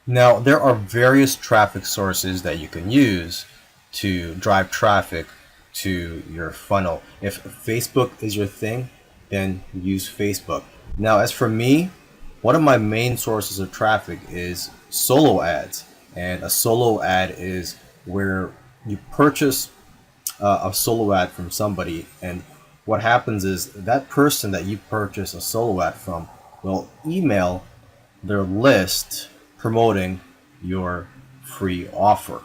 Now, there are various traffic sources that you can use to drive traffic to your funnel. If Facebook is your thing, then use Facebook. Now, as for me, one of my main sources of traffic is solo ads. And a solo ad is where you purchase a solo ad from somebody, and what happens is that person that you purchase a solo ad from will email their list promoting your free offer.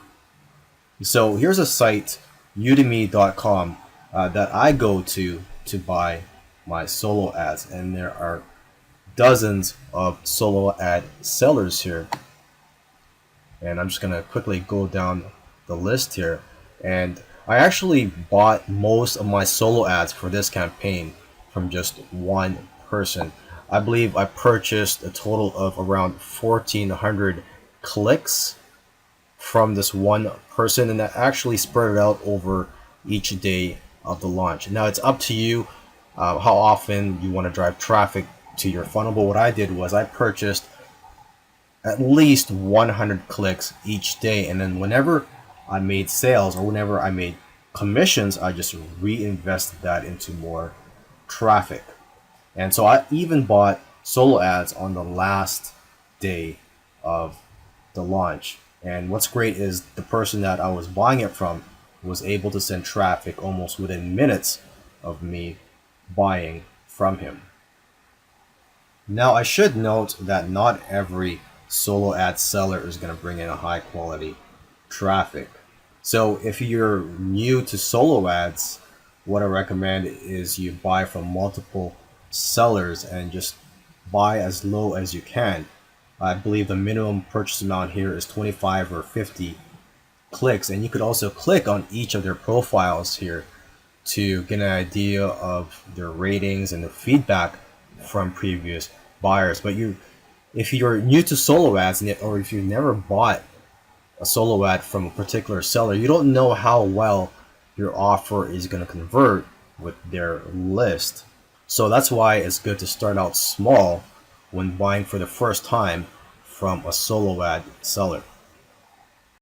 So here's a site, udemy.com, that I go to buy my solo ads, and there are dozens of solo ad sellers here. And I'm just gonna quickly go down the list here. And I actually bought most of my solo ads for this campaign from just one person. I believe I purchased a total of around 1,400 clicks from this one person, and that actually spread it out over each day of the launch. Now it's up to you how often you want to drive traffic to your funnel, but what I did was I purchased at least 100 clicks each day, and then whenever I made sales or whenever I made commissions, I just reinvested that into more traffic. And so I even bought solo ads on the last day of the launch. And what's great is the person that I was buying it from was able to send traffic almost within minutes of me buying from him. Now, I should note that not every solo ad seller is going to bring in a high quality traffic. So if you're new to solo ads, what I recommend is you buy from multiple sellers and just buy as low as you can. I believe the minimum purchase amount here is 25 or 50 clicks, and you could also click on each of their profiles here to get an idea of their ratings and the feedback from previous buyers. But if you're new to solo ads, or if you've never bought a solo ad from a particular seller, you don't know how well your offer is going to convert with their list. So that's why it's good to start out small when buying for the first time from a solo ad seller.